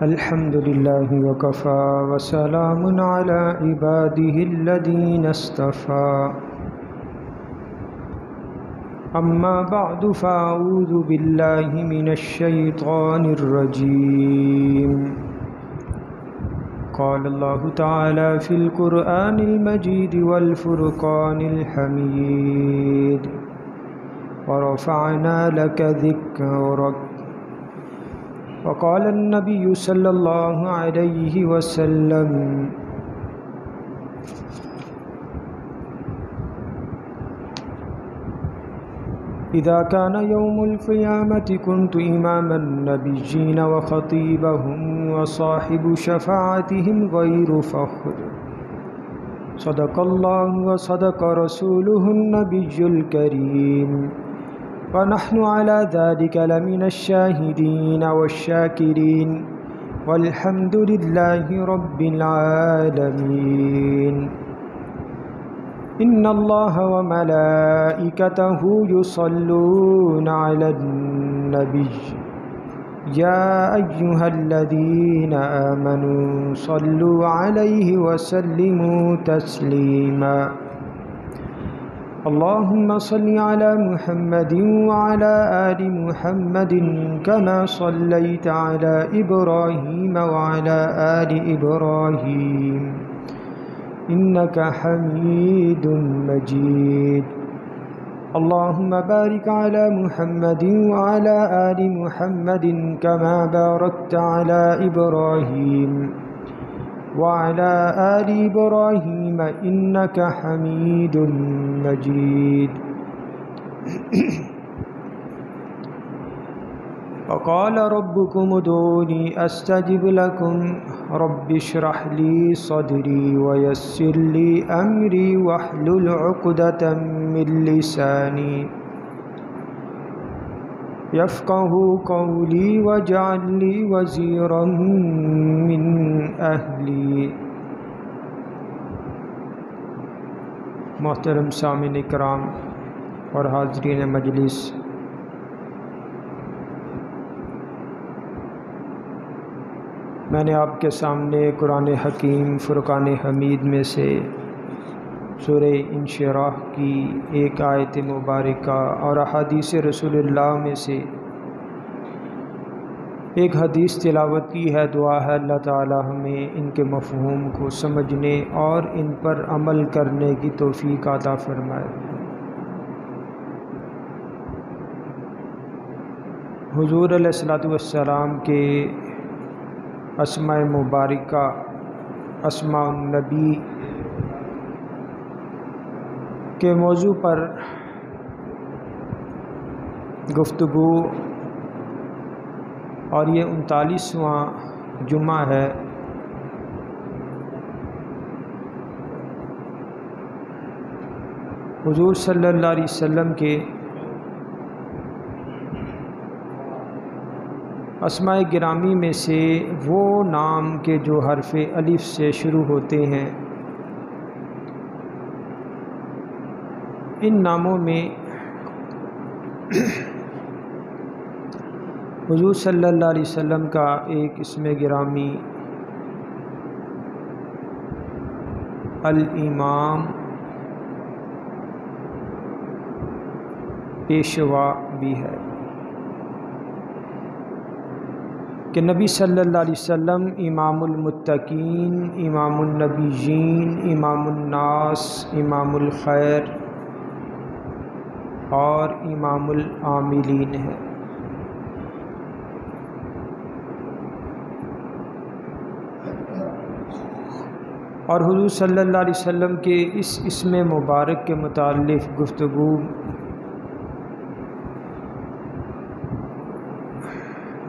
الحمد لله وكفى وسلام على عباده الذين اصطفى أما بعد فأعوذ بالله من الشيطان الرجيم قال الله تعالى في القرآن المجيد والفرقان الحميد ورفعنا لك ذكرك وقال النبي صلى الله عليه وسلم إذا كان يوم القيامة كنت إمام النبيين وخطيبهم وصاحب شفاعتهم غير فخر صدق الله وصدق رسوله النبي الكريم ونحن على ذلك لمن الشاهدين والشاكرين والحمد لله رب العالمين إن الله وملائكته يصلون على النبي يا أيها الذين آمنوا صلوا عليه وسلموا تسليما اللهم صل على محمد وعلى آل محمد كما صليت على إبراهيم وعلى آل إبراهيم إنك حميد مجيد اللهم بارك على محمد وعلى آل محمد كما باركت على إبراهيم وعلى آل إبراهيم إنك حميد مجيد وقال ربكم ادعوني أستجب لكم رب اشرح لي صدري ويسر لي أمري واحلل عقدة من لساني يفقه قولي واجعل لي وزيرا من أهلي. محترم سامعین کرام اور حاضرین مجلس، میں نے آپ کے سامنے قرآن حکیم فرقان حمید میں سے سورہ انشراح کی ایک آیت مبارکہ اور احادیث رسول اللہ میں سے ایک حدیث تلاوت کی ہے. دعا ہے اللہ تعالی ہمیں ان کے مفہوم کو سمجھنے اور ان پر عمل کرنے کی توفیق عطا فرمائے. حضور علیہ الصلوۃ والسلام کے اسماء مبارکہ اسماء النبی کے موضوع پر گفتگو، اور یہ 39واں جمعہ ہے. حضور صلی اللہ علیہ وسلم کے اسماء گرامی میں سے وہ نام کے جو حرف الف سے شروع ہوتے ہیں، ان ناموں میں حضور صلی اللہ علیہ وسلم کا ایک اسم گرامی الامام پیشوا بھی ہے کہ نبی صلی اللہ علیہ وسلم امام المتقین، امام النبیین، امام الناس، امام الخیر اور امام العاملین ہے. اور حضور صلی اللہ علیہ وسلم کے اس اسم مبارک کے متعلق گفتگو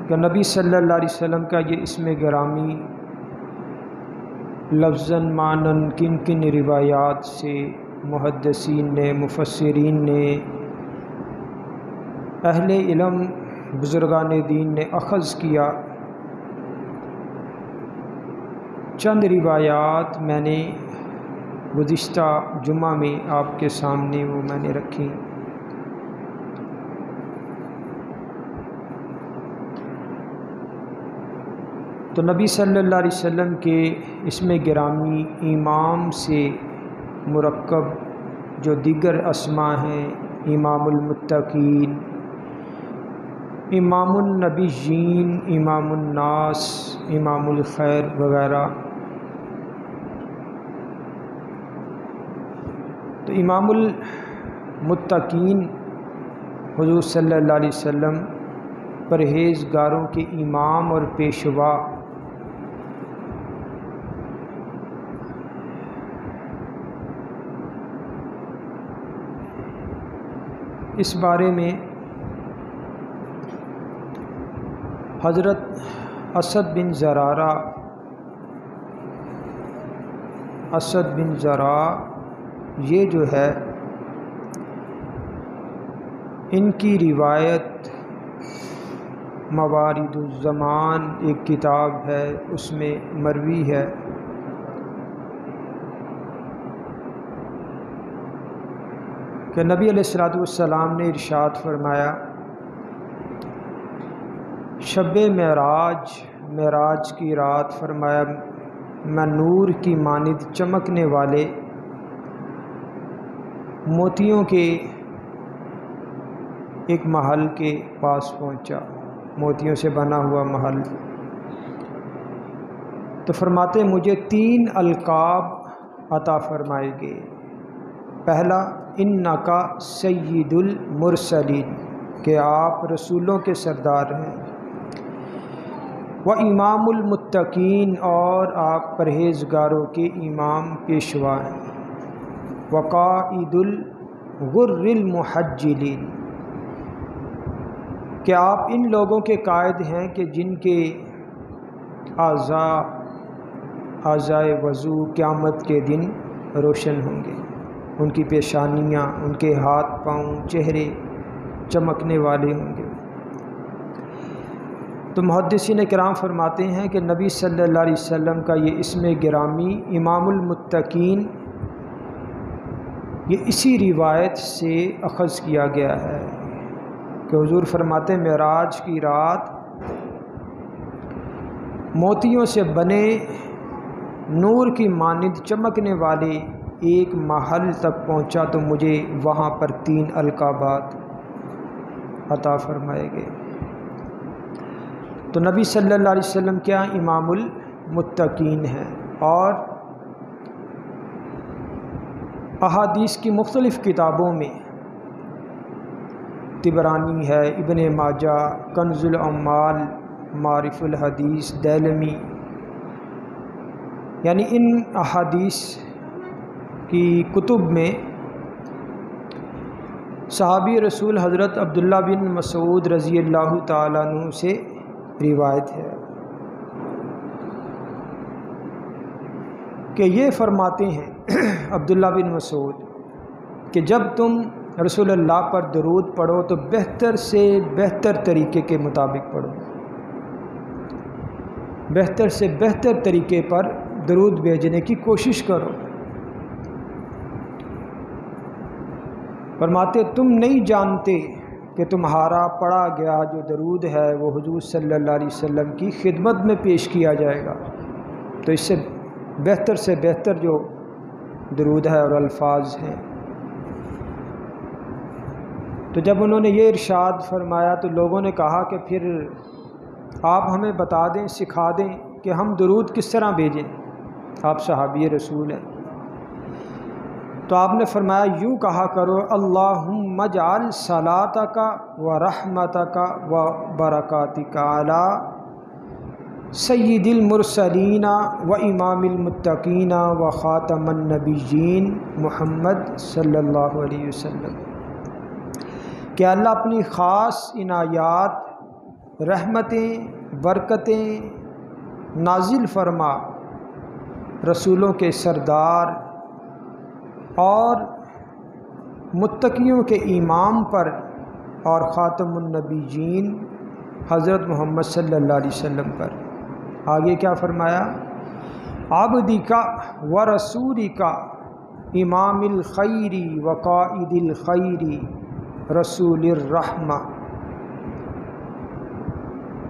کہ نبی صلی اللہ علیہ وسلم کا یہ اسم گرامی لفظاً معناً کن کن روایات سے محدثین نے، مفسرین نے، اہل علم بزرگان دین نے اخذ کیا. چند روایات میں نے گزشتہ جمعہ میں آپ کے سامنے وہ میں نے رکھی. تو نبی صلی اللہ علیہ وسلم کے اسم گرامی امام سے مرکب جو دیگر اسماء ہیں، امام المتقین، امام النبیین، امام الناس، امام الخیر وغیرہ، تو امام المتقین حضور صلی اللہ علیہ وسلم پرہیزگاروں کے امام اور پیشوا، اس بارے میں حضرت اسد بن زرارہ یہ جو ہے ان کی روایت موارد الزمان ایک کتاب ہے، اس میں مروی ہے کہ نبی علیہ الصلوۃ والسلام نے ارشاد فرمایا، شب معراج کی رات فرمایا میں نور کی مانند چمکنے والے موتیوں کے ایک محل کے پاس پہنچا، موتیوں سے بنا ہوا محل، تو فرماتے مجھے 3 القاب عطا فرمائے گئے۔ پہلا، انکا سید المرسلین، کہ آپ رسولوں کے سردار ہیں، و امام المتقین، اور آپ پرہیزگاروں کے امام پیشوا ہیں، وقائد الغر المحجلین، کہ آپ ان لوگوں کے قائد ہیں کہ جن کے اعضائے وضو قیامت کے دن روشن ہوں گے، ان کی پیشانیاں، ان کے ہاتھ پاؤں، چہرے چمکنے والے ہوں گے۔ تو محدثین کرام فرماتے ہیں کہ نبی صلی اللہ علیہ وسلم کا یہ اسم گرامی امام المتقین یہ اسی روایت سے اخذ کیا گیا ہے کہ حضور فرماتے معراج کی رات موتیوں سے بنے نور کی مانند چمکنے والے ایک محل تک پہنچا تو مجھے وہاں پر 3 القابات عطا فرمائے گئے۔ تو نبی صلی اللہ علیہ وسلم کیا امام المتقین ہیں، اور احادیث کی مختلف کتابوں میں طبرانی ہے، ابن ماجہ، کنز العمال، معارف الحدیث، دیلمی، یعنی ان احادیث کی کتب میں صحابی رسول حضرت عبداللہ بن مسعود رضی اللہ تعالیٰ عنہ سے روایت ہے کہ یہ فرماتے ہیں عبداللہ بن مسعود کہ جب تم رسول اللہ پر درود پڑھو تو بہتر سے بہتر طریقے کے مطابق پڑھو، بہتر سے بہتر طریقے پر درود بھیجنے کی کوشش کرو۔ فرماتے تم نہیں جانتے کہ تمہارا پڑھا گیا جو درود ہے وہ حضور صلی اللہ علیہ وسلم کی خدمت میں پیش کیا جائے گا، تو اس سے بہتر جو درود ہے اور الفاظ ہیں۔ تو جب انہوں نے یہ ارشاد فرمایا تو لوگوں نے کہا کہ پھر آپ ہمیں بتا دیں، سکھا دیں کہ ہم درود کس طرح بھیجیں، آپ صحابی رسول ہیں۔ تو آپ نے فرمایا یوں کہا کرو، اللہم اجعل صلاتک و رحمتک و برکاتک علی سید المرسلین و امام المتقین و خاتم النبیین محمد صلی اللہ علیہ وسلم، کہ اللہ اپنی خاص عنایات، رحمتیں، برکتیں نازل فرما رسولوں کے سردار اور متقیوں کے امام پر اور خاتم النبیین حضرت محمد صلی اللہ علیہ وسلم پر۔ آگے کیا فرمایا، عبدک و رسولک امام الخیر و قائد الخیر رسول الرحمہ،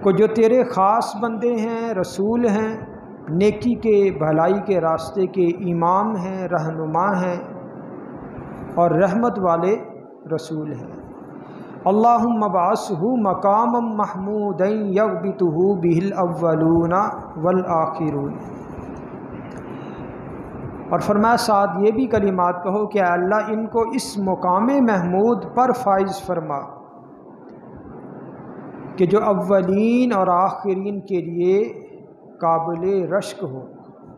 کو جو تیرے خاص بندے ہیں، رسول ہیں، نیکی کے بھلائی کے راستے کے امام ہیں، رہنما ہیں اور رحمت والے رسول ہیں۔ اللہم ابعثہ مقاما محمودا یغبطہ بہ الاولون والآخرون۔ اور فرمایا ساتھ یہ بھی کلمات کہو کہ اے اللہ ان کو اس مقام محمود پر فائز فرما کہ جو اولین اور آخرین کے لیے قابل رشک ہو،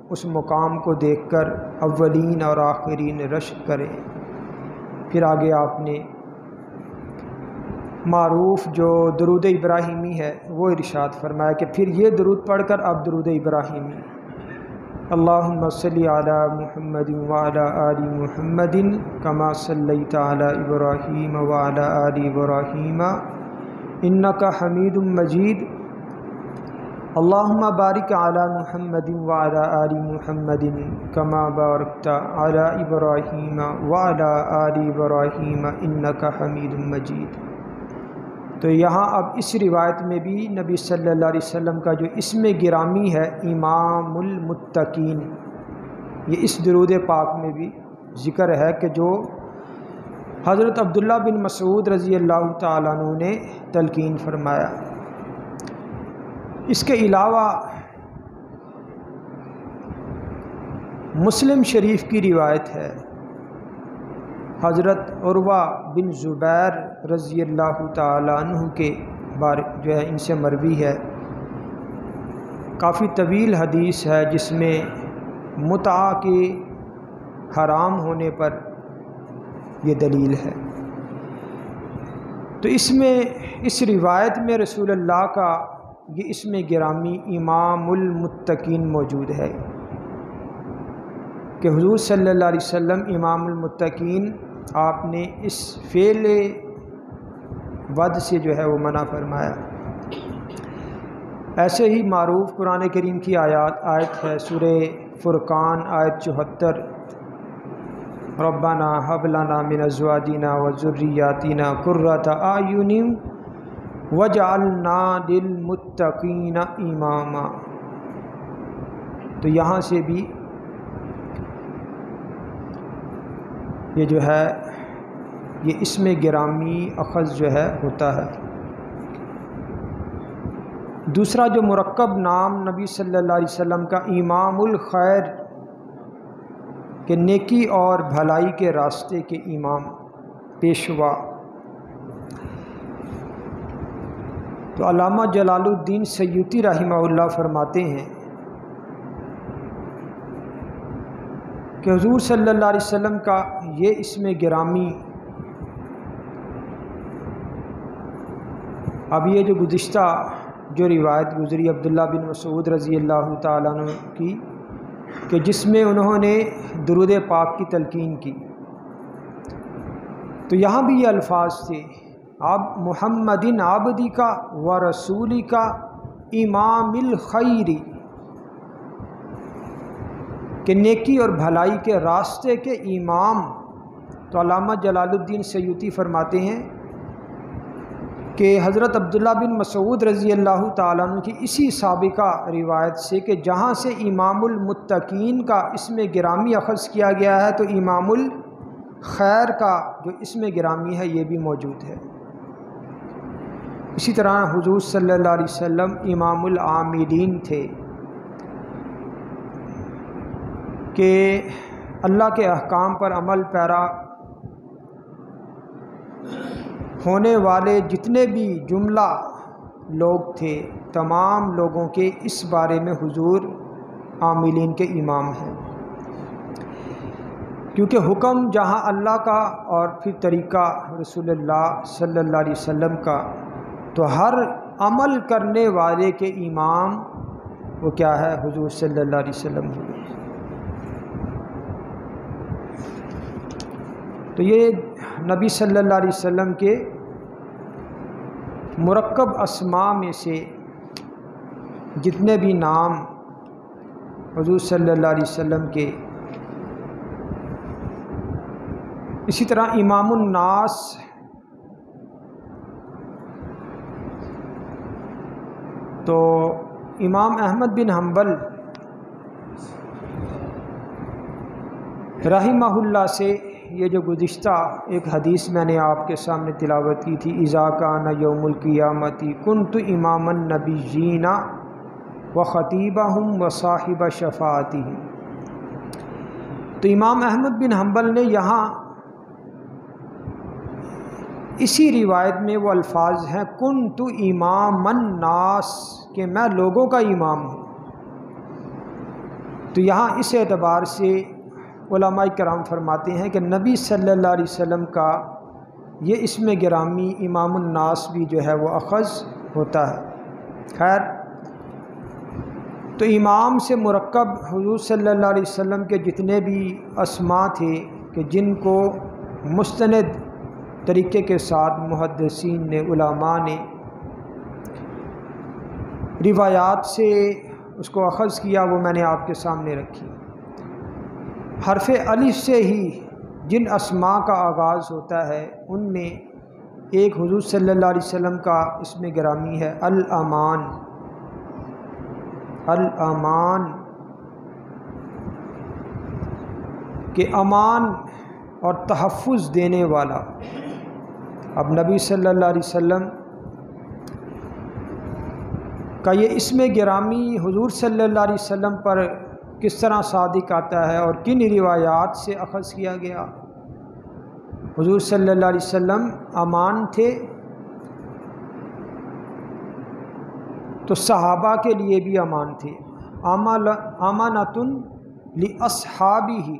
اس مقام کو دیکھ کر اولین اور آخرین رشک کریں۔ پھر آگے آپ نے معروف جو درود ابراہیمی ہے وہ ارشاد فرمایا کہ پھر یہ درود پڑھ کر اب درود ابراہیمی، اللہم صلی علی محمد وعلی آل محمد کما صلیت علی ابراہیم وعلی آل ابراہیم انک حمید مجید، اللہم بارک علی محمد وعلی آل محمد کما بارکت علی ابراہیم وعلی آل ابراہیم انک حمید مجید۔ تو یہاں اب اس روایت میں بھی نبی صلی اللہ علیہ وسلم کا جو اسم گرامی ہے امام المتقین، یہ اس درود پاک میں بھی ذکر ہے کہ جو حضرت عبداللہ بن مسعود رضی اللہ تعالیٰ عنہ نے تلقین فرمایا۔ اس کے علاوہ مسلم شریف کی روایت ہے، حضرت عروہ بن زبیر رضی اللہ تعالیٰ عنہ کے بارے جو ہے ان سے مروی ہے، کافی طویل حدیث ہے جس میں متعہ کے حرام ہونے پر یہ دلیل ہے۔ تو اس روایت میں رسول اللہ کا یہ اسم گرامی امام المتقین موجود ہے کہ حضور صلی اللہ علیہ وسلم امام المتقین، آپ نے اس فعل ود سے جو ہے وہ منع فرمایا۔ ایسے ہی معروف قرآن کریم کی آیت ہے سورہ فرقان آیت 74، ربنا ہب لنا من ازواجنا وذریاتنا قرۃ اعین وجعلنا للمتقین اماما۔ تو یہاں سے بھی یہ جو ہے یہ اسم گرامی اخذ جو ہے ہوتا ہے۔ دوسرا جو مرکب نام نبی صلی اللہ علیہ وسلم کا امام الخیر کہ نیکی اور بھلائی کے راستے کے امام، پیشوا، تو علامہ جلال الدین سیوطی رحمہ اللہ فرماتے ہیں کہ حضور صلی اللہ علیہ وسلم کا یہ اسم گرامی، اب یہ جو گزشتہ جو روایت گزری عبداللہ بن مسعود رضی اللہ تعالیٰ عنہ کی کہ جس میں انہوں نے درود پاک کی تلقین کی، تو یہاں بھی یہ الفاظ تھے، اب محمد عبدی کا و رسولی کا امام الخیری کہ نیکی اور بھلائی کے راستے کے امام۔ تو علامہ جلال الدین سیوطی فرماتے ہیں کہ حضرت عبداللہ بن مسعود رضی اللہ تعالیٰ عنہ کی اسی سابقہ روایت سے کہ جہاں سے امام المتقین کا اسم گرامی اخذ کیا گیا ہے، تو امام الخیر کا جو اسم گرامی ہے یہ بھی موجود ہے۔ اسی طرح حضور صلی اللہ علیہ وسلم امام العاملین تھے کہ اللہ کے احکام پر عمل پیرا ہونے والے جتنے بھی جملہ لوگ تھے، تمام لوگوں کے اس بارے میں حضور عاملین کے امام ہیں، کیونکہ حکم جہاں اللہ کا اور پھر طریقہ رسول اللہ صلی اللہ علیہ وسلم کا، تو ہر عمل کرنے والے کے امام وہ کیا ہے؟ حضور صلی اللہ علیہ وسلم ہوئے۔ تو یہ نبی صلی اللہ علیہ وسلم کے مرکب اسماء میں سے جتنے بھی نام حضور صلی اللہ علیہ وسلم کے، اسی طرح امام الناس تو امام احمد بن حنبل رحمہ اللہ سے یہ جو گزشتہ ایک حدیث میں نے آپ کے سامنے تلاوت کی تھی، اذا کان یوم القیامت کنت امام النبیین و خطیبہم و صاحب شفاعتہم، تو امام احمد بن حنبل نے یہاں اسی روایت میں وہ الفاظ ہیں کنت امام الناس، کہ میں لوگوں کا امام ہوں۔ تو یہاں اس اعتبار سے علماء کرام فرماتے ہیں کہ نبی صلی اللہ علیہ وسلم کا یہ اسم گرامی امام الناس بھی جو ہے وہ اخذ ہوتا ہے۔ خیر، تو امام سے مرکب حضور صلی اللہ علیہ وسلم کے جتنے بھی اسماء تھے کہ جن کو مستند طریقے کے ساتھ محدثین نے، علماء نے روایات سے اس کو اخذ کیا، وہ میں نے آپ کے سامنے رکھی۔ حرف الف سے ہی جن اسماء کا آغاز ہوتا ہے ان میں ایک حضور صلی اللہ علیہ وسلم کا اسم گرامی ہے الامان۔ الامان کہ امان اور تحفظ دینے والا۔ اب نبی صلی اللہ علیہ وسلم کا یہ اسم گرامی حضور صلی اللہ علیہ وسلم پر کس طرح صادق آتا ہے اور کن روایات سے اخذ کیا گیا؟ حضور صلی اللہ علیہ وسلم امان تھے، تو صحابہ کے لیے بھی امان تھے، امانۃ لاصحابہ،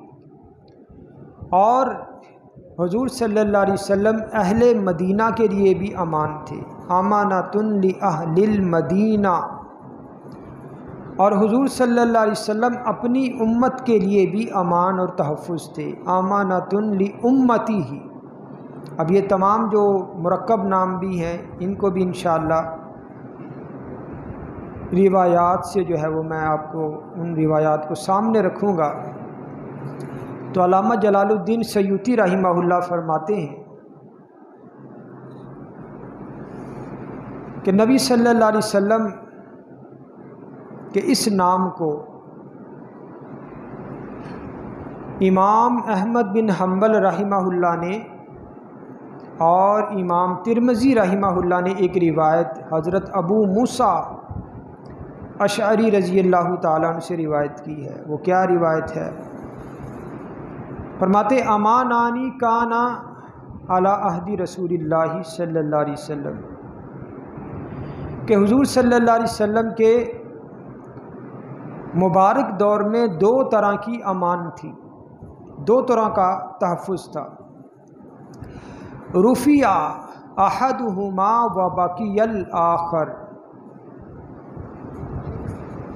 اور حضور صلی اللہ علیہ وسلم اہل مدینہ کے لیے بھی امان تھے، امانۃ لاہل المدینہ، اور حضور صلی اللہ علیہ وسلم اپنی امت کے لیے بھی امان اور تحفظ تھے، امانۃ لامتہ۔ اب یہ تمام جو مرکب نام بھی ہیں ان کو بھی انشاءاللہ روایات سے جو ہے وہ میں آپ کو ان روایات کو سامنے رکھوں گا۔ تو علامہ جلال الدین سیوطی رحمہ اللہ فرماتے ہیں کہ نبی صلی اللہ علیہ وسلم کہ اس نام کو امام احمد بن حنبل رحمہ اللہ نے اور امام ترمذی رحمہ اللہ نے ایک روایت حضرت ابو موسیٰ اشعری رضی اللہ تعالیٰ عنہ سے روایت کی ہے۔ وہ کیا روایت ہے؟ فرماتے امانانی کانا علی عہد رسول اللہ صلی اللہ علیہ وسلم، کہ حضور صلی اللہ علیہ وسلم کے مبارک دور میں دو طرح کی امان تھی، دو طرح کا تحفظ تھا، رفیع احدہما و بقی الآخر۔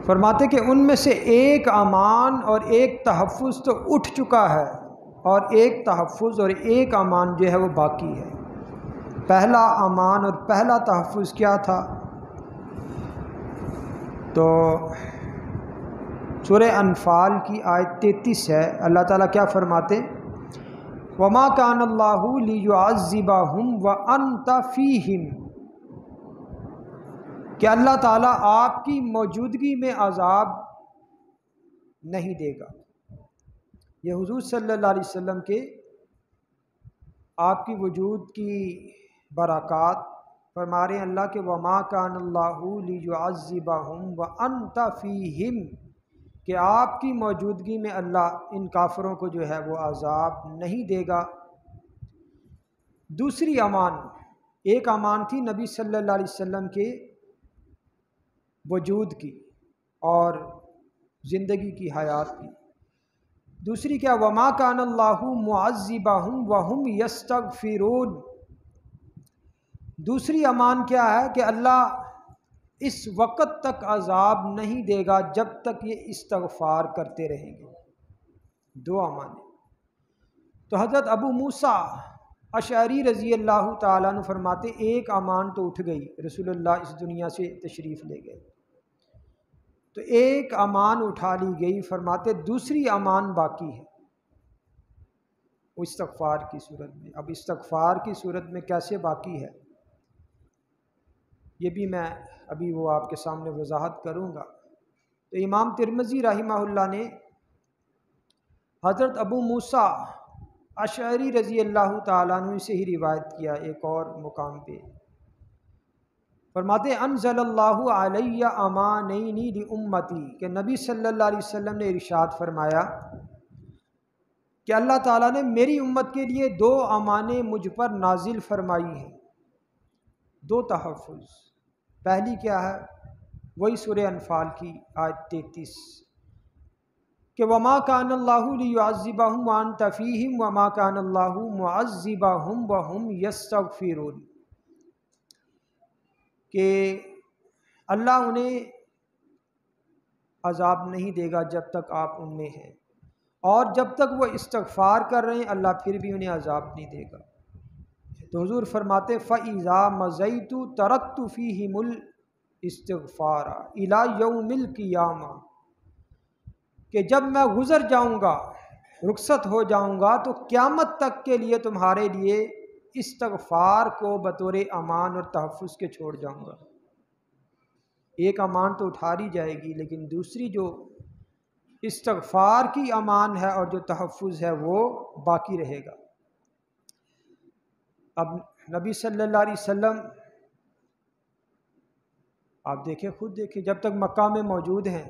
فرماتے کہ ان میں سے ایک امان اور ایک تحفظ تو اٹھ چکا ہے، اور ایک تحفظ اور ایک امان جو ہے وہ باقی ہے۔ پہلا امان اور پہلا تحفظ کیا تھا؟ تو سورہ انفال کی آیت 33 ہے، اللہ تعالیٰ کیا فرماتے؟ وَمَا كَانَ اللَّهُ لِيُعَذِّبَهُمْ وَأَنْتَ فِيهِمْ، کہ اللہ تعالیٰ آپ کی موجودگی میں عذاب نہیں دے گا۔ یہ حضور صلی اللہ علیہ وسلم کے آپ کی وجود کی برکات فرما رہے ہیں اللہ کے وَمَا كَانَ اللَّهُ لِيُعَذِّبَهُمْ وَأَنْتَ فِيهِمْ، کہ آپ کی موجودگی میں اللہ ان کافروں کو جو ہے وہ عذاب نہیں دے گا۔ دوسری امان، ایک امان تھی نبی صلی اللہ علیہ وسلم کے وجود کی اور زندگی کی، حیات کی۔ دوسری کیا؟ وَمَا كَانَ اللَّهُ مُعَذِّبَهُمْ وَهُمْ يَسْتَغْفِرُونَ۔ دوسری امان کیا ہے کہ اللہ اس وقت تک عذاب نہیں دے گا جب تک یہ استغفار کرتے رہیں گے۔ دو امان۔ تو حضرت ابو موسیٰ اشعری رضی اللہ تعالیٰ عنہ فرماتے ایک امان تو اٹھ گئی، رسول اللہ اس دنیا سے تشریف لے گئے، تو ایک امان اٹھا لی گئی، فرماتے دوسری امان باقی ہے، وہ استغفار کی صورت میں۔ اب استغفار کی صورت میں کیسے باقی ہے یہ بھی میں ابھی وہ آپ کے سامنے وضاحت کروں گا۔ تو امام ترمذی رحمہ اللہ نے حضرت ابو موسیٰ اشعری رضی اللہ تعالیٰ عنہ سے ہی روایت کیا ایک اور مقام پہ، فرماتے انزل اللہ علیہ امانین لامتی، کہ نبی صلی اللہ علیہ وسلم نے ارشاد فرمایا کہ اللہ تعالیٰ نے میری امت کے لیے 2 امانیں مجھ پر نازل فرمائی ہیں، 2 تحفظ۔ پہلی کیا ہے؟ وہی سورہ انفال کی آیت 33 کہ وما کان اللہ لیعذبہم وانت فیہم وما کان اللہ معذبہم وہم یستغفرون، کہ اللہ انہیں عذاب نہیں دے گا جب تک آپ ان میں ہیں، اور جب تک وہ استغفار کر رہے ہیں اللہ پھر بھی انہیں عذاب نہیں دے گا۔ تو حضور فرماتے فَإِذَا مَضَيْتُ تَرَكْتُ فِيهِمُ الْإِسْتِغْفَارَ إِلَى يَوْمِ الْقِيَامَةِ، کہ جب میں گزر جاؤں گا، رخصت ہو جاؤں گا، تو قیامت تک کے لیے تمہارے لیے استغفار کو بطور امان اور تحفظ کے چھوڑ جاؤں گا۔ ایک امان تو اٹھا لی جائے گی، لیکن دوسری جو استغفار کی امان ہے اور جو تحفظ ہے وہ باقی رہے گا۔ اب نبی صلی اللہ علیہ وسلم آپ دیکھیں، خود دیکھیں، جب تک مکہ میں موجود ہیں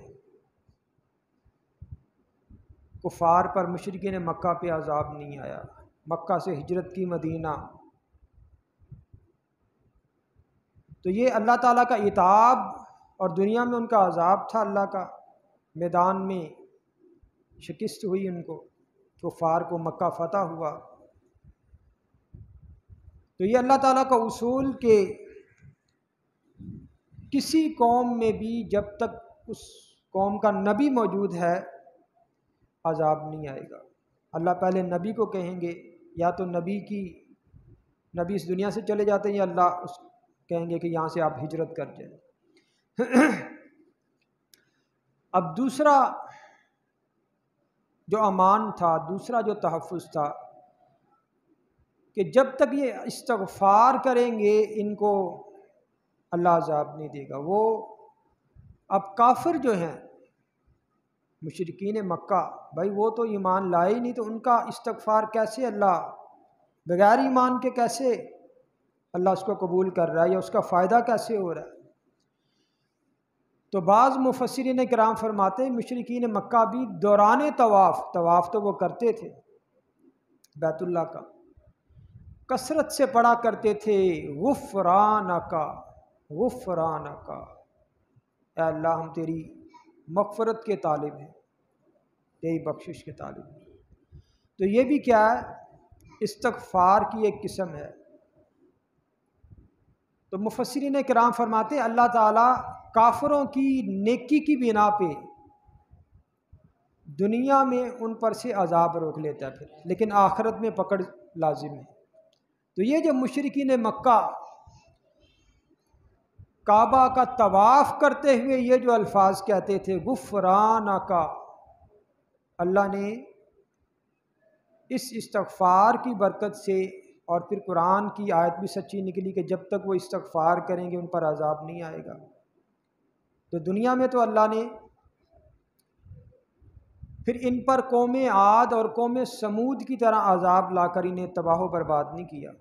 کفار پر، مشرکین مکہ پہ عذاب نہیں آیا۔ مکہ سے ہجرت کی مدینہ، تو یہ اللہ تعالیٰ کا عتاب اور دنیا میں ان کا عذاب تھا۔ اللہ کا میدان میں شکست ہوئی ان کو، کفار کو، مکہ فتح ہوا۔ تو یہ اللہ تعالیٰ کا اصول کہ کسی قوم میں بھی جب تک اس قوم کا نبی موجود ہے عذاب نہیں آئے گا۔ اللہ پہلے نبی کو کہیں گے، یا تو نبی اس دنیا سے چلے جاتے ہیں، یا اللہ اس کہیں گے کہ یہاں سے آپ ہجرت کر جائیں۔ اب دوسرا جو امان تھا، دوسرا جو تحفظ تھا، کہ جب تک یہ استغفار کریں گے ان کو اللہ عذاب نہیں دے گا۔ وہ اب کافر جو ہیں مشرکین مکہ، بھائی وہ تو ایمان لائے ہی نہیں، تو ان کا استغفار کیسے اللہ بغیر ایمان کے کیسے اللہ اس کو قبول کر رہا ہے، یا اس کا فائدہ کیسے ہو رہا ہے؟ تو بعض مفسرین کرام فرماتے ہیں مشرکین مکہ بھی دوران طواف تو وہ کرتے تھے بیت اللہ کا، کثرت سے پڑھا کرتے تھے غفرانکا غفرانکا، اے اللہ ہم تیری مغفرت کے طالب ہیں، تیری بخشش کے طالب ہیں۔ تو یہ بھی کیا ہے؟ استغفار کی ایک قسم ہے۔ تو مفسرین کرام فرماتے ہیں اللہ تعالیٰ کافروں کی نیکی کی بنا پہ دنیا میں ان پر سے عذاب روک لیتا ہے پھر، لیکن آخرت میں پکڑ لازم ہے۔ تو یہ جو مشرکین مکہ کعبہ کا طواف کرتے ہوئے یہ جو الفاظ کہتے تھے غفرانکا، اللہ نے اس استغفار کی برکت سے، اور پھر قرآن کی آیت بھی سچی نکلی کہ جب تک وہ استغفار کریں گے ان پر عذاب نہیں آئے گا۔ تو دنیا میں تو اللہ نے پھر ان پر قوم عاد اور قوم سمود کی طرح عذاب لا کر انہیں تباہ و برباد نہیں کیا۔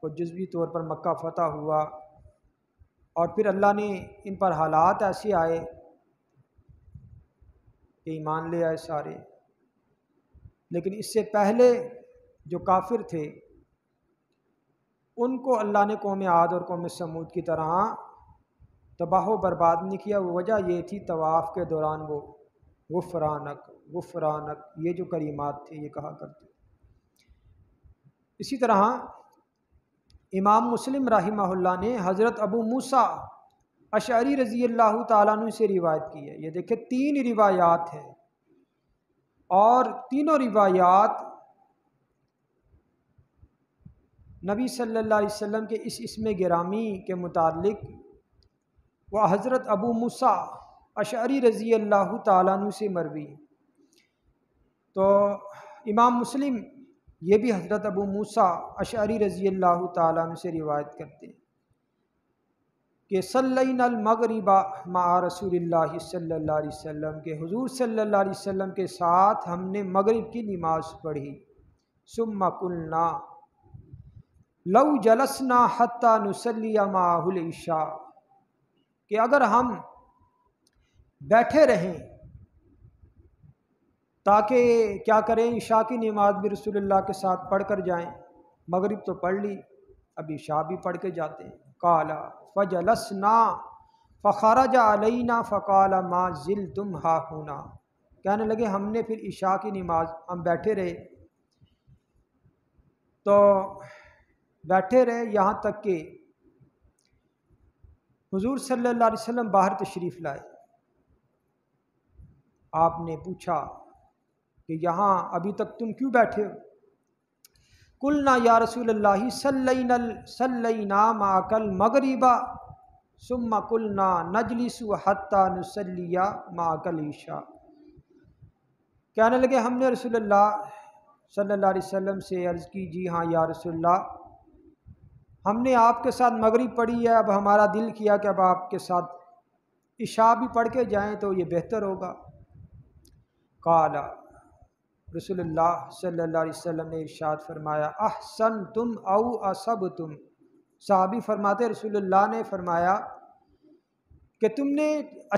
وہ جزوی طور پر مکہ فتح ہوا، اور پھر اللہ نے ان پر حالات ایسے آئے کہ ایمان لے آئے سارے، لیکن اس سے پہلے جو کافر تھے ان کو اللہ نے قوم عاد اور قوم سمود کی طرح تباہ و برباد نہیں کیا۔ وہ وجہ یہ تھی طواف کے دوران وہ غفرانک غفرانک یہ جو کلمات تھے یہ کہا کرتے۔ اسی طرح امام مسلم رحمہ اللہ نے حضرت ابو موسیٰ اشعری رضی اللہ تعالیٰ عنہ سے روایت کی ہے۔ یہ دیکھیں 3 روایات ہیں، اور تینوں روایات نبی صلی اللہ علیہ وسلم کے اس اسم گرامی کے متعلق وہ حضرت ابو موسیٰ اشعری رضی اللہ تعالیٰ عنہ سے مروی۔ تو امام مسلم یہ بھی حضرت ابو موسیٰ اشعری رضی اللہ تعالیٰ عنہ سے روایت کرتے ہیں کہ صلینا المغرب مع رسول اللہ صلی اللہ علیہ وسلم، کہ حضور صلی اللہ علیہ وسلم کے ساتھ ہم نے مغرب کی نماز پڑھی۔ ثم قلنا لو جلسنا حتی نصلی معہ العشاء، کہ اگر ہم بیٹھے رہیں تاکہ کیا کریں، عشاء کی نماز بھی رسول اللہ کے ساتھ پڑھ کر جائیں، مغرب تو پڑھ لی، اب عشاء بھی پڑھ کے جاتے ہیں۔ قال فجلسنا فخرج علینا فقال ما زلتم ہاہنا، کہنے لگے ہم نے پھر عشاء کی نماز، ہم بیٹھے رہے تو بیٹھے رہے یہاں تک کہ حضور صلی اللہ علیہ وسلم باہر تشریف لائے۔ آپ نے پوچھا کہ یہاں ابھی تک تم کیوں بیٹھے ہو؟ قلنا یا رسول اللہ صلینا معک المغرب ثم قلنا نجلس حتی نصلی معک العشاء، کہنے لگے ہم نے رسول اللہ صلی اللہ علیہ وسلم سے عرض کی، جی ہاں یا رسول اللہ، ہم نے آپ کے ساتھ مغرب پڑھی ہے، اب ہمارا دل کیا کہ اب آپ کے ساتھ عشاء بھی پڑھ کے جائیں تو یہ بہتر ہوگا۔ قال، رسول اللہ صلی اللہ علیہ وسلم نے ارشاد فرمایا، احسنتم او اصبتم، صحابی فرماتے رسول اللہ نے فرمایا کہ تم نے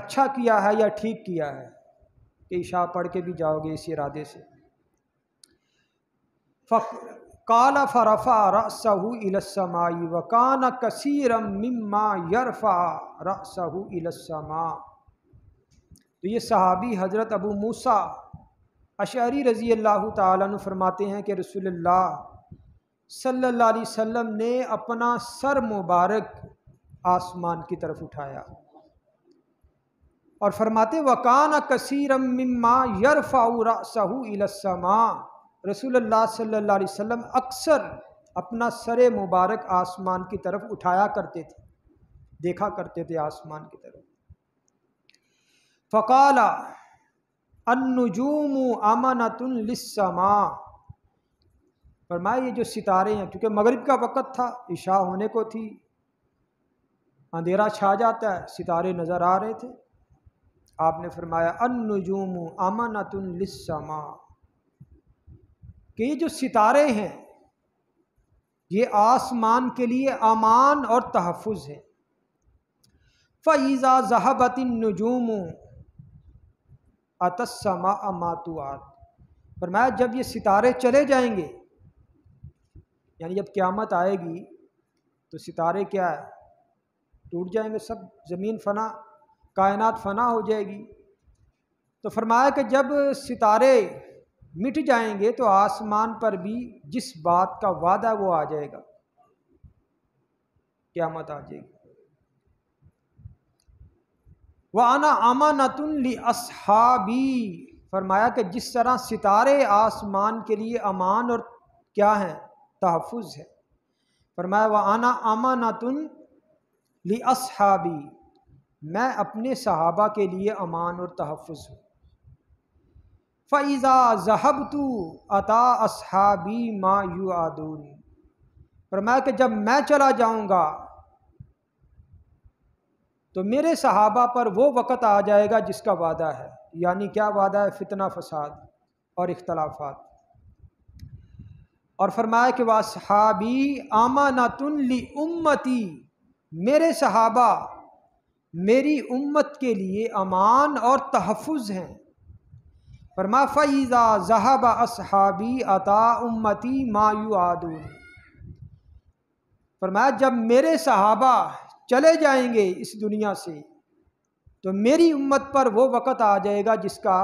اچھا کیا ہے یا ٹھیک کیا ہے کہ عشاء پڑھ کے بھی جاؤ گے اس ارادے سے۔ قال فرفع رأسه إلى السماء وكان كثيرا مما يرفع رأسه إلى السماء، تو یہ صحابی حضرت ابو موسیٰ اشعری رضی اللہ تعالیٰ عنہ فرماتے ہیں کہ رسول اللہ صلی اللہ علیہ وسلم نے اپنا سر مبارک آسمان کی طرف اٹھایا اور فرماتے وَكَانَ كَثِيرًا مِّمَّا يَرْفَعُ رَأْسَهُ إِلَى السَّمَاءِ، رسول اللہ صلی اللہ علیہ وسلم اکثر اپنا سر مبارک آسمان کی طرف اٹھایا کرتے تھے، دیکھا کرتے تھے آسمان کی طرف۔ فقال النجوم امانۃ للسماء، فرمایا یہ جو ستارے ہیں، کیونکہ مغرب کا وقت تھا، عشاء ہونے کو تھی، اندھیرا چھا جاتا ہے، ستارے نظر آ رہے تھے، آپ نے فرمایا النجوم امانۃ للسماء، کہ یہ جو ستارے ہیں یہ آسمان کے لیے امان اور تحفظ ہے۔ فَإِذَا ذَهَبَتِ النُّجُومُ أَتَى السَّمَاءَ مَا تُوعَدُ، فرمایا جب یہ ستارے چلے جائیں گے، یعنی جب قیامت آئے گی تو ستارے کیا ہے، ٹوٹ جائیں گے، سب زمین فنا، کائنات فنا ہو جائے گی، تو فرمایا کہ جب ستارے مٹ جائیں گے تو آسمان پر بھی جس بات کا وعدہ ہے وہ آ جائے گا، قیامت آ جائے گی۔ وَأَنَا أَمَانَةٌ لِأَصْحَابِي، فرمایا کہ جس طرح ستارے آسمان کے لیے امان اور کیا ہیں، تحفظ ہے، فرمایا وَأَنَا أَمَانَةٌ لِأَصْحَابِي، میں اپنے صحابہ کے لیے امان اور تحفظ ہوں۔ فَإِذَا ذَهَبْتُ أَتَى أَصْحَابِي مَا يُوعَدُونَ، فرمایا کہ جب میں چلا جاؤں گا تو میرے صحابہ پر وہ وقت آ جائے گا جس کا وعدہ ہے، یعنی کیا وعدہ ہے، فتنہ فساد اور اختلافات۔ اور فرمایا کہ وَأَصْحَابِي أَمَانَةٌ لِأُمَّتِي، میرے صحابہ میری امت کے لیے امان اور تحفظ ہیں۔ فرمایا فَإِذَا ذَهَبَ أَصْحَابِي أَتَى أُمَّتِي مَا يُوعَدُونَ، فرمایا جب میرے صحابہ چلے جائیں گے اس دنیا سے تو میری امت پر وہ وقت آ جائے گا جس کا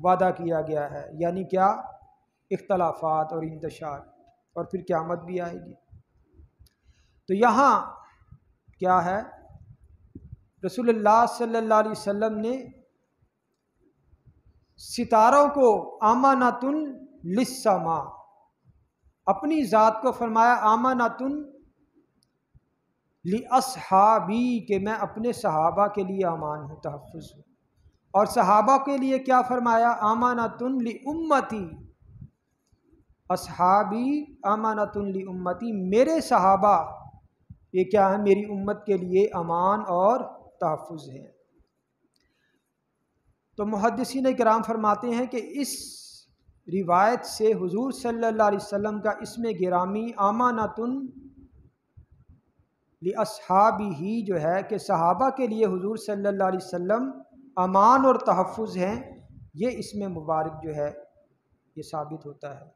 وعدہ کیا گیا ہے، یعنی کیا، اختلافات اور انتشار، اور پھر قیامت بھی آئے گی۔ تو یہاں کیا ہے، رسول اللہ صلی اللہ علیہ وسلم نے ستاروں کو امانۃ للسماء، اپنی ذات کو فرمایا امانۃ لأصحابی، کہ میں اپنے صحابہ کے لیے امان ہوں، تحفظ ہوں، اور صحابہ کے لیے کیا فرمایا، امانۃ لامتی، اصحابی امانۃ لامتی، میرے صحابہ یہ کیا ہے؟ میری امت کے لیے امان اور تحفظ ہے۔ تو محدثین کرام فرماتے ہیں کہ اس روایت سے حضور صلی اللہ علیہ وسلم کا اسم گرامی امانۃ لاصحابہ جو ہے کہ صحابہ کے لیے حضور صلی اللہ علیہ وسلم امان اور تحفظ ہیں، یہ اسم مبارک جو ہے یہ ثابت ہوتا ہے۔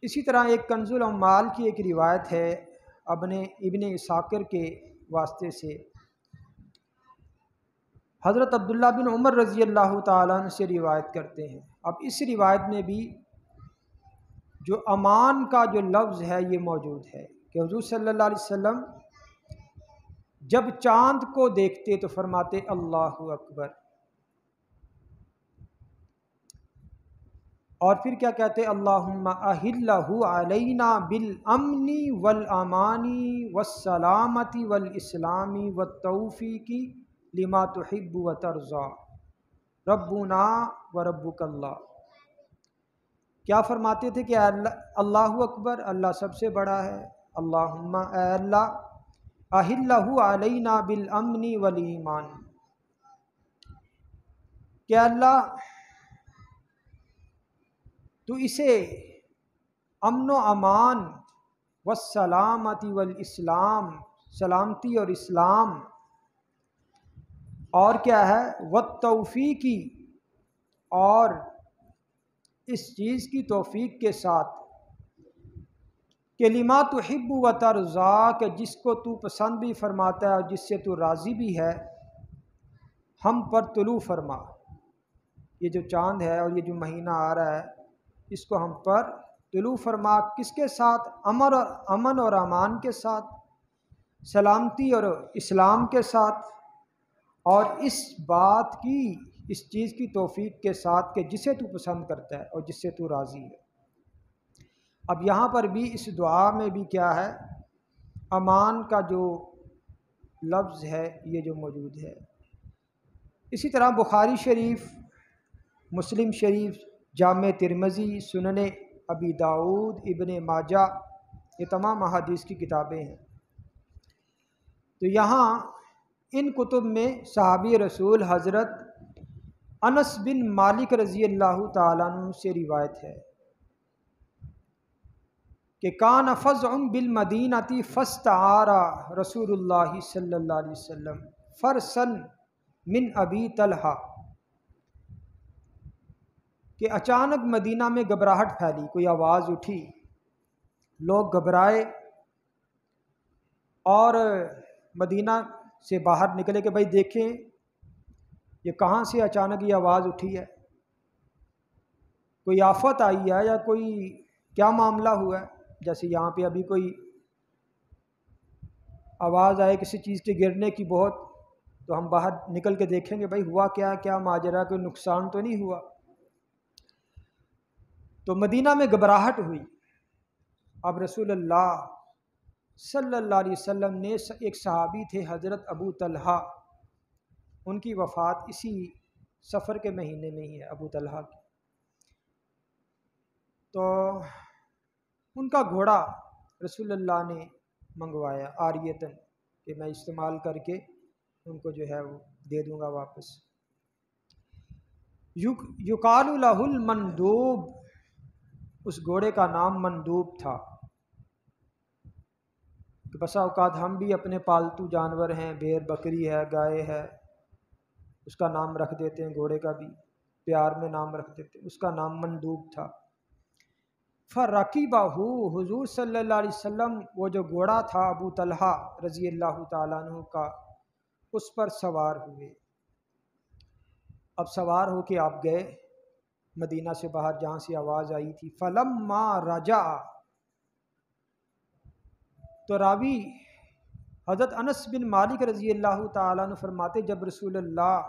اسی طرح ایک کنز العمال کی ایک روایت ہے ابن اساکر کے واسطے سے، حضرت عبداللہ بن عمر رضی اللہ تعالیٰ عنہ سے روایت کرتے ہیں۔ اب اس روایت میں بھی جو امان کا جو لفظ ہے یہ موجود ہے کہ حضور صلی اللہ علیہ وسلم جب چاند کو دیکھتے تو فرماتے اللہ اکبر، اور پھر کیا کہتے؟ اللہم اہلہ علینا بالامن والامان والسلامت والاسلام والتوفیق لما تحب وترضى ربنا وربک اللہ۔ کیا فرماتے تھے کہ اللہ اکبر، اللہ سب سے بڑا ہے، اللہم اے اللہ اہلہ علینا بالامن والایمان، کہ اللہ تو اسے امن و امان والسلامتی والاسلام، سلامتی اور اسلام، اور کیا ہے والتوفیقی، اور اس چیز کی توفیق کے ساتھ کہ لما تحب و ترضا، کہ جس کو تو پسند بھی فرماتا ہے اور جس سے تو راضی بھی ہے، ہم پر طلوع فرما۔ یہ جو چاند ہے اور یہ جو مہینہ آ رہا ہے اس کو ہم پر طلوع فرما، کس کے ساتھ؟ امن اور امان کے ساتھ، سلامتی اور اسلام کے ساتھ، اور اس بات کی، اس چیز کی توفیق کے ساتھ کہ جسے تو پسند کرتا ہے اور جس سے تو راضی ہے۔ اب یہاں پر بھی اس دعا میں بھی کیا ہے؟ امان کا جو لفظ ہے یہ جو موجود ہے۔ اسی طرح بخاری شریف، مسلم شریف، جامع ترمذی، سنن ابی داؤد، ابن ماجہ، یہ تمام احادیث کی کتابیں ہیں۔ تو یہاں ان کتب میں صحابی رسول حضرت انس بن مالک رضی اللہ تعالیٰ عنہ سے روایت ہے کہ کان فزع بالمدینۃ فاستعار رسول اللہ صلی اللہ علیہ وسلم فرسا من ابی طلحہ، کہ اچانک مدینہ میں گھبراہٹ پھیلی، کوئی آواز اٹھی، لوگ گھبرائے اور مدینہ سے باہر نکلے کہ بھائی دیکھیں یہ کہاں سے اچانک یہ آواز اٹھی ہے، کوئی آفت آئی ہے یا کوئی کیا معاملہ ہوا ہے؟ جیسے یہاں پہ ابھی کوئی آواز آئے کسی چیز کے گرنے کی بہت، تو ہم باہر نکل کے دیکھیں گے بھائی ہوا کیا ماجرا، کوئی نقصان تو نہیں ہوا۔ تو مدینہ میں گھبراہٹ ہوئی۔ اب رسول اللہ صلی اللہ علیہ وسلم نے، ایک صحابی تھے حضرت ابو طلحہ، ان کی وفات اسی سفر کے مہینے میں ہی ہے، ابو طلحہ کی۔ تو ان کا گھوڑا رسول اللہ نے منگوایا عاریتن، کہ میں استعمال کر کے ان کو جو ہے وہ دے دوں گا واپس۔ یقال لہ المندوب، اس گھوڑے کا نام مندوب تھا۔ کہ بسا اوقات ہم بھی اپنے پالتو جانور ہیں، بھیڑ بکری ہے، گائے ہے، اس کا نام رکھ دیتے ہیں، گھوڑے کا بھی پیار میں نام رکھ دیتے ہیں، اس کا نام مندوب تھا۔ فرقبہ، حضور صلی اللہ علیہ وسلم وہ جو گھوڑا تھا ابو طلحہ رضی اللہ تعالیٰ عنہ کا، اس پر سوار ہوئے۔ اب سوار ہو کے آپ گئے مدینہ سے باہر جہاں سے آواز آئی تھی۔ فلما رجع، تو راوی حضرت انس بن مالک رضی اللہ تعالیٰ عنہ فرماتے جب رسول اللہ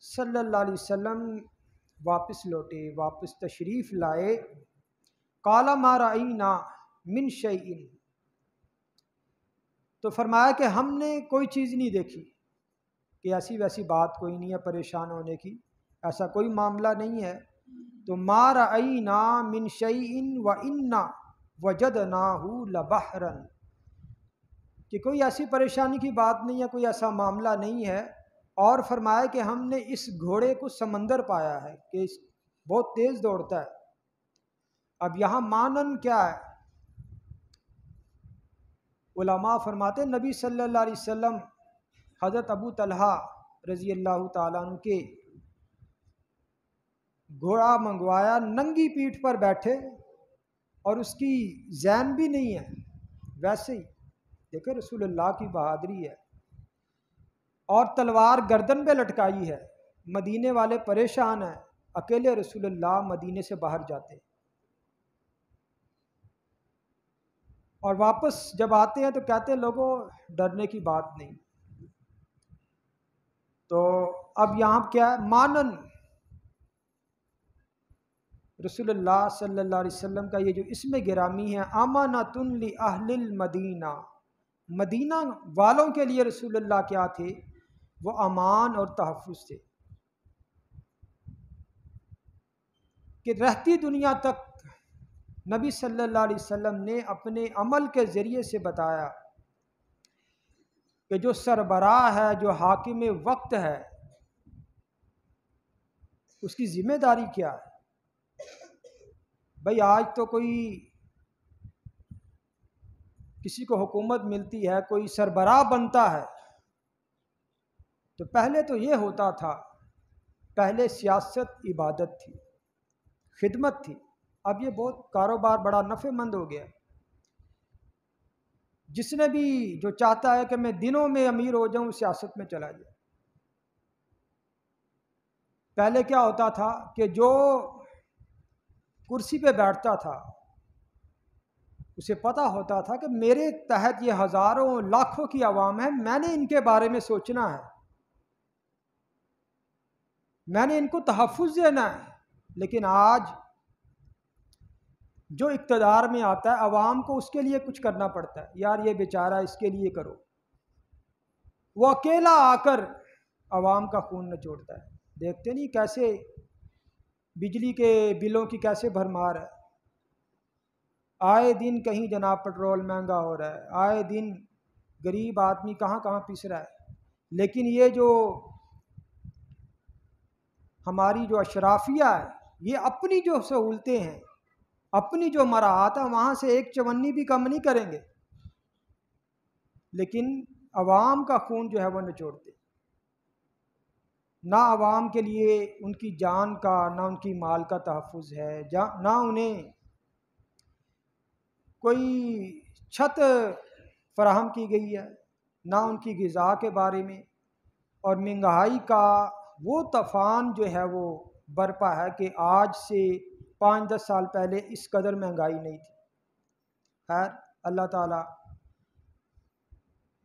صلی اللہ علیہ وسلم واپس لوٹے، واپس تشریف لائے، قال ما رأینا من شیء، تو فرمایا کہ ہم نے کوئی چیز نہیں دیکھی، کہ ایسی ویسی بات کوئی نہیں ہے پریشان ہونے کی، ایسا کوئی معاملہ نہیں ہے۔ تو ما رأینا من شیء وإنا وجدناہ لبحرا، کہ کوئی ایسی پریشانی کی بات نہیں ہے، کوئی ایسا معاملہ نہیں ہے، اور فرمایا کہ ہم نے اس گھوڑے کو سمندر پایا ہے کہ بہت تیز دوڑتا ہے۔ اب یہاں مانن کیا ہے؟ علماء فرماتے ہیں نبی صلی اللہ علیہ وسلم حضرت ابو طلحہ رضی اللہ تعالیٰ عنہ کے گھوڑا منگوایا، ننگی پیٹھ پر بیٹھے، اور اس کی زین بھی نہیں ہے، ویسے ہی دیکھیں رسول اللہ کی بہادری ہے، اور تلوار گردن پہ لٹکائی ہے۔ مدینے والے پریشان ہیں، اکیلے رسول اللہ مدینے سے باہر جاتے، اور واپس جب آتے ہیں تو کہتے ہیں لوگوں ڈرنے کی بات نہیں۔ تو اب یہاں کیا ہے؟ مانن رسول اللہ صلی اللہ علیہ وسلم کا یہ جو اسم گرامی ہے، امانۃ لأہل المدینہ، مدینہ والوں کے لیے رسول اللہ کیا تھے؟ وہ امان اور تحفظ تھے، کہ رہتی دنیا تک نبی صلی اللہ علیہ وسلم نے اپنے عمل کے ذریعے سے بتایا کہ جو سربراہ ہے، جو حاکم وقت ہے، اس کی ذمہ داری کیا ہے۔ بھئی آج تو کوئی کسی کو حکومت ملتی ہے، کوئی سربراہ بنتا ہے، تو پہلے تو یہ ہوتا تھا، پہلے سیاست عبادت تھی، خدمت تھی، اب یہ بہت کاروبار بڑا نفع مند ہو گیا۔ جس نے بھی جو چاہتا ہے کہ میں دنوں میں امیر ہو جاؤں، سیاست میں چلا جائے۔ پہلے کیا ہوتا تھا کہ جو کرسی پہ بیٹھتا تھا اسے پتہ ہوتا تھا کہ میرے تحت یہ ہزاروں لاکھوں کی عوام ہے، میں نے ان کے بارے میں سوچنا ہے، میں نے ان کو تحفظ دینا ہے۔ لیکن آج جو اقتدار میں آتا ہے، عوام کو اس کے لیے کچھ کرنا پڑتا ہے، یار یہ بیچارہ اس کے لیے کرو، وہ اکیلا آ کر عوام کا خون نچوڑتا ہے۔ دیکھتے نہیں کیسے بجلی کے بلوں کی کیسے بھرمار ہے، آئے دن کہیں جناب پٹرول مہنگا ہو رہا ہے، آئے دن غریب آدمی کہاں کہاں پس رہا ہے۔ لیکن یہ جو ہماری جو اشرافیہ ہے، یہ اپنی جو سہولتیں ہیں، اپنی جو مراعات ہے، وہاں سے ایک چونی بھی کم نہیں کریں گے، لیکن عوام کا خون جو ہے وہ نچوڑتے، نہ عوام کے لیے ان کی جان کا، نہ ان کی مال کا تحفظ ہے، نہ انہیں کوئی چھت فراہم کی گئی ہے، نہ ان کی غذا کے بارے میں، اور مہنگائی کا وہ طوفان جو ہے وہ برپا ہے کہ آج سے 5-10 سال پہلے اس قدر مہنگائی نہیں تھی۔ خیر اللہ تعالی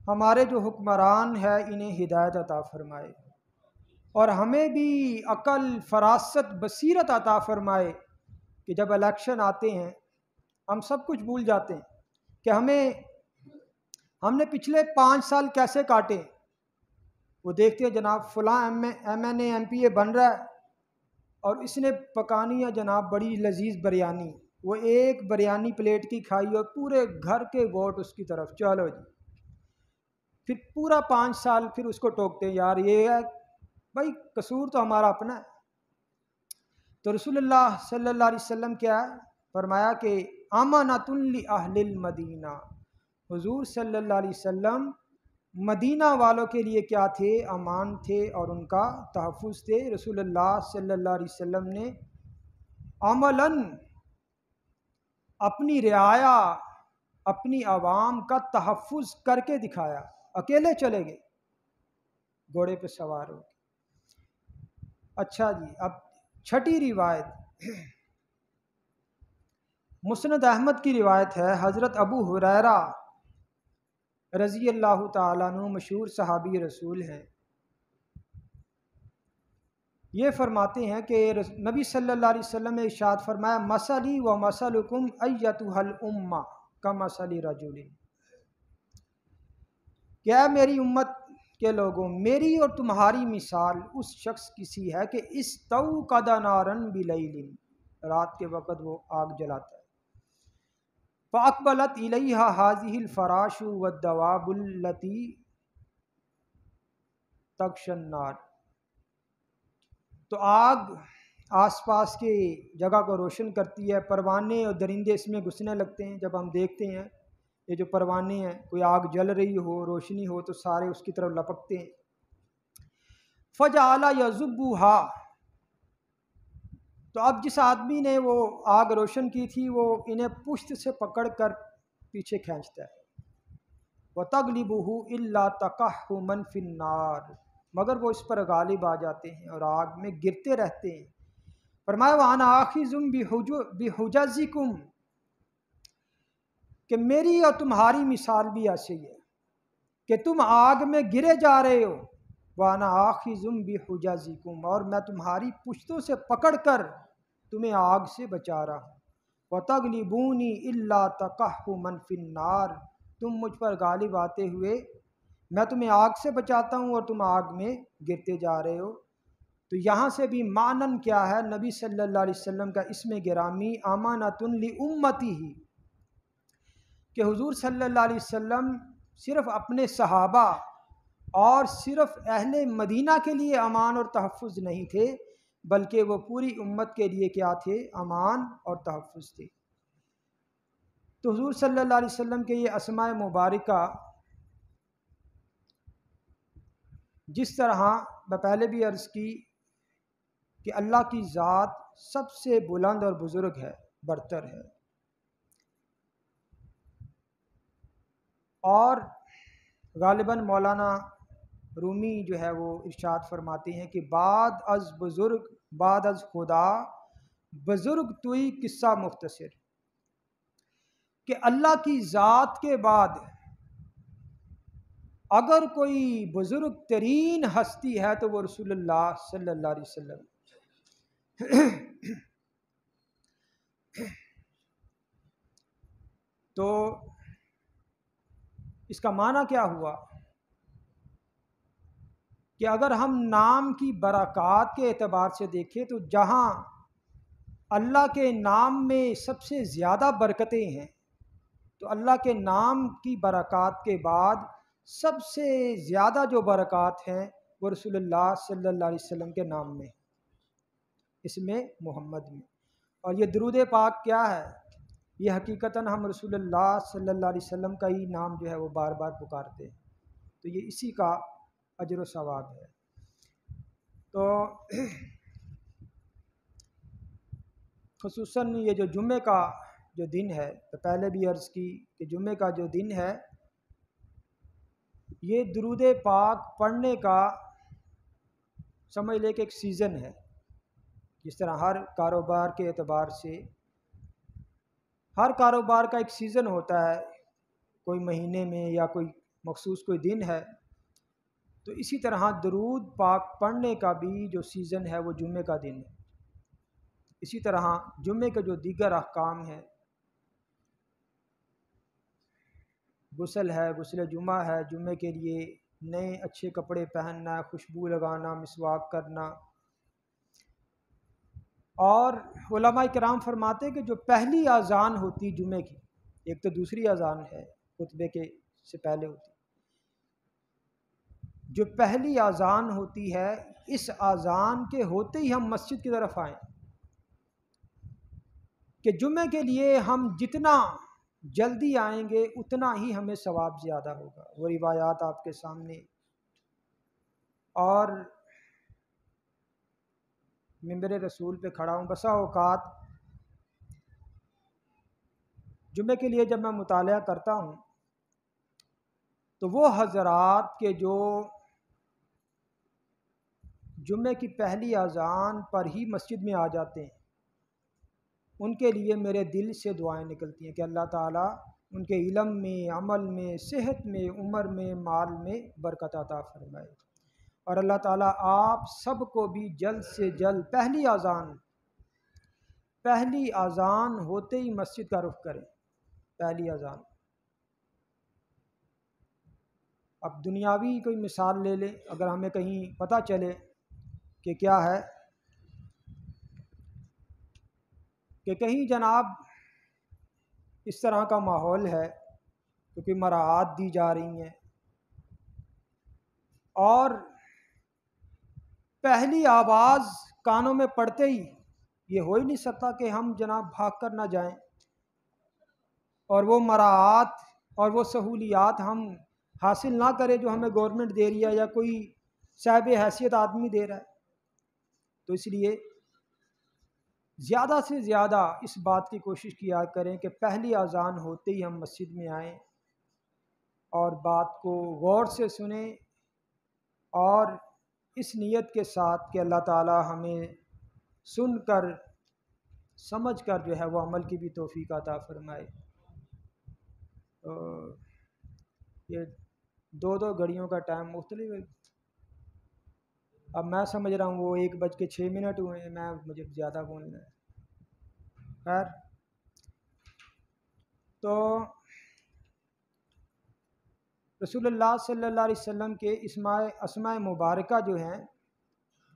ہمارے جو حکمران ہے انہیں ہدایت عطا فرمائے، اور ہمیں بھی عقل، فراست، بصیرت عطا فرمائے کہ جب الیکشن آتے ہیں ہم سب کچھ بھول جاتے ہیں کہ ہم نے پچھلے 5 سال کیسے کاٹے۔ وہ دیکھتے ہیں جناب فلاں ایم این اے، ایم پی اے بن رہا ہے، اور اس نے پکانی ہے جناب بڑی لذیذ بریانی، وہ ایک بریانی پلیٹ کی کھائی اور پورے گھر کے ووٹ اس کی طرف، چلو جی، پھر پورا 5 سال پھر اس کو ٹوکتے ہیں، یار یہ ہے بھائی قصور تو ہمارا اپنا ہے۔ تو رسول اللہ صلی اللہ علیہ وسلم کیا ہے؟ فرمایا کہ امانۃ لأہل المدینہ، حضور صلی اللہ علیہ وسلم مدینہ والوں کے لیے کیا تھے؟ امان تھے اور ان کا تحفظ تھے۔ رسول اللہ صلی اللہ علیہ وسلم نے عملاً اپنی رعایا، اپنی عوام کا تحفظ کر کے دکھایا، اکیلے چلے گئے گھوڑے پہ سوار ہو کے۔ اچھا جی، اب چھٹی روایت مسند احمد کی روایت ہے، حضرت ابو ہریرہ رضی اللہ تعالیٰ عنہ مشہور صحابی رسول ہیں، یہ فرماتے ہیں کہ نبی صلی اللہ علیہ وسلم نے ارشاد فرمایا مثلی و مثلکم ایتھا الامہ کمثل رجل، کیا میری امت کے لوگوں، میری اور تمہاری مثال اس شخص کی سی ہے کہ استوقد نارا بلیل، رات کے وقت وہ آگ جلاتا ہے، فاقبلت الیہا ہذہ الفراش والدواب التی تغشی النار، تو آگ آس پاس کی جگہ کو روشن کرتی ہے، پروانے اور درندے اس میں گھسنے لگتے ہیں۔ جب ہم دیکھتے ہیں یہ جو پروانے ہیں، کوئی آگ جل رہی ہو، روشنی ہو تو سارے اس کی طرف لپکتے ہیں۔ فجعل یذبھا، تو اب جس آدمی نے وہ آگ روشن کی تھی وہ انہیں پشت سے پکڑ کر پیچھے کھینچتا ہے۔ وَتَغْلِبُهُ إِلَّا تَقَحُّمًا فِي النَّارِ، مگر وہ اس پر غالب آ جاتے ہیں اور آگ میں گرتے رہتے ہیں۔ فرمایا وَأَنَا آخِذٌ بِحُجَزِكُمْ، کہ میری اور تمہاری مثال بھی ایسے ہی ہے کہ تم آگ میں گرے جا رہے ہو۔ وَأَنَا آخِذٌ بِحُجَزِكُمْ، اور میں تمہاری پشتوں سے پکڑ کر تمہیں آگ سے بچا رہا ہوں۔ وَتَغْلِبُونِي إِلَّا تَقَحُّمًا فِي النَّارِ، تم مجھ پر غالب آتے ہوئے میں تمہیں آگ سے بچاتا ہوں اور تم آگ میں گرتے جا رہے ہو۔ تو یہاں سے بھی معنن کیا ہے، نبی صلی اللہ علیہ وسلم کا اسم گرامی امانۃ لامتی ہی، کہ حضور صلی اللہ علیہ وسلم صرف اپنے صحابہ اور صرف اہل مدینہ کے لیے امان اور تحفظ نہیں تھے، بلکہ وہ پوری امت کے لیے کیا تھے؟ امان اور تحفظ تھے۔ تو حضور صلی اللہ علیہ وسلم کے یہ اسماء مبارکہ، جس طرح میں پہلے بھی عرض کی کہ اللہ کی ذات سب سے بلند اور بزرگ ہے، برتر ہے، اور غالباً مولانا رومی جو ہے وہ ارشاد فرماتے ہیں کہ بعد از بزرگ بعد از خدا بزرگ توئی قصہ مختصر، کہ اللہ کی ذات کے بعد اگر کوئی بزرگ ترین ہستی ہے تو وہ رسول اللہ صلی اللہ علیہ وسلم۔ تو اس کا معنی کیا ہوا کہ اگر ہم نام کی برکات کے اعتبار سے دیکھیں تو جہاں اللہ کے نام میں سب سے زیادہ برکتیں ہیں، تو اللہ کے نام کی برکات کے بعد سب سے زیادہ جو برکات ہیں وہ رسول اللہ صلی اللہ علیہ وسلم کے نام میں، اس میں محمد میں۔ اور یہ درود پاک کیا ہے؟ یہ حقیقتاً ہم رسول اللہ صلی اللہ علیہ وسلم کا ہی نام جو ہے وہ بار بار پکارتے ہیں، تو یہ اسی کا اجر و ثواب ہے۔ تو خصوصاً یہ جو جمعے کا جو دن ہے، تو پہلے بھی عرض کی کہ جمعے کا جو دن ہے یہ درود پاک پڑھنے کا سمجھ لے کہ ایک سیزن ہے۔ جس طرح ہر کاروبار کے اعتبار سے ہر کاروبار کا ایک سیزن ہوتا ہے، کوئی مہینے میں یا کوئی مخصوص کوئی دن ہے، تو اسی طرح درود پاک پڑھنے کا بھی جو سیزن ہے وہ جمعے کا دن ہے۔ اسی طرح جمعے کے جو دیگر احکام ہیں، غسل ہے، غسل جمعہ ہے، جمعے کے لیے نئے اچھے کپڑے پہننا، خوشبو لگانا، مسواک کرنا، اور علماء کرام فرماتے ہیں کہ جو پہلی اذان ہوتی جمعے کی، ایک تو دوسری اذان ہے خطبے کے سے پہلے ہوتی، جو پہلی اذان ہوتی ہے، اس اذان کے ہوتے ہی ہم مسجد کی طرف آئیں، کہ جمعے کے لیے ہم جتنا جلدی آئیں گے اتنا ہی ہمیں ثواب زیادہ ہوگا۔ وہ روایات آپ کے سامنے، اور منبر رسول پہ کھڑا ہوں، بسا اوقات جمعے کے لیے جب میں مطالعہ کرتا ہوں تو وہ حضرات کے جو جمعے کی پہلی اذان پر ہی مسجد میں آ جاتے ہیں، ان کے لیے میرے دل سے دعائیں نکلتی ہیں کہ اللہ تعالیٰ ان کے علم میں، عمل میں، صحت میں، عمر میں، مال میں برکت عطا فرمائے، اور اللہ تعالیٰ آپ سب کو بھی جلد سے جلد پہلی اذان ہوتے ہی مسجد کا رخ کریں۔ پہلی اذان، اب دنیاوی کوئی مثال لے لیں، اگر ہمیں کہیں پتہ چلے کہ کیا ہے کہ کہیں جناب اس طرح کا ماحول ہے کیونکہ مراعات دی جا رہی ہیں، اور پہلی آواز کانوں میں پڑتے ہی یہ ہو ہی نہیں سکتا کہ ہم جناب بھاگ کر نہ جائیں اور وہ مراعات اور وہ سہولیات ہم حاصل نہ کریں جو ہمیں گورنمنٹ دے رہی ہے یا کوئی صاحب حیثیت آدمی دے رہا ہے۔ تو اس لیے زیادہ سے زیادہ اس بات کی کوشش کیا کریں کہ پہلی اذان ہوتے ہی ہم مسجد میں آئیں اور بات کو غور سے سنیں، اور اس نیت کے ساتھ کہ اللہ تعالی ہمیں سن کر سمجھ کر جو ہے وہ عمل کی بھی توفیق عطا فرمائے۔ یہ 2 گھڑیوں کا ٹائم مختلف ہے، اب میں سمجھ رہا ہوں وہ 1:06 ہوئے ہیں، مجھے زیادہ بولنا ہے۔ خیر، تو رسول اللہ صلی اللہ علیہ وسلم کے اسماء مبارکہ جو ہیں،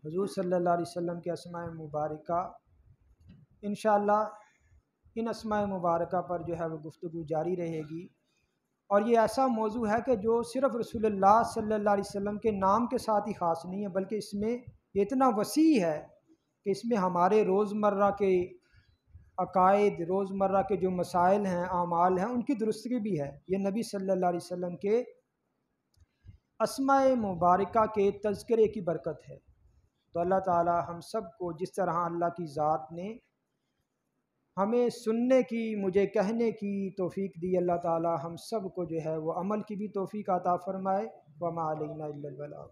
حضور صلی اللہ علیہ وسلم کے اسماء مبارکہ، انشاءاللہ ان اسماء مبارکہ پر جو ہے وہ گفتگو جاری رہے گی، اور یہ ایسا موضوع ہے کہ جو صرف رسول اللہ صلی اللہ علیہ وسلم کے نام کے ساتھ ہی خاص نہیں ہے، بلکہ اس میں یہ اتنا وسیع ہے کہ اس میں ہمارے روزمرہ کے عقائد، روزمرہ کے جو مسائل ہیں، اعمال ہیں، ان کی درستگی بھی ہے۔ یہ نبی صلی اللہ علیہ وسلم کے اسماء مبارکہ کے تذکرے کی برکت ہے۔ تو اللہ تعالی ہم سب کو جس طرح اللہ کی ذات نے ہمیں سننے کی، مجھے کہنے کی توفیق دی، اللہ تعالی ہم سب کو جو ہے وہ عمل کی بھی توفیق عطا فرمائے۔ وما علینا الا البلاغ۔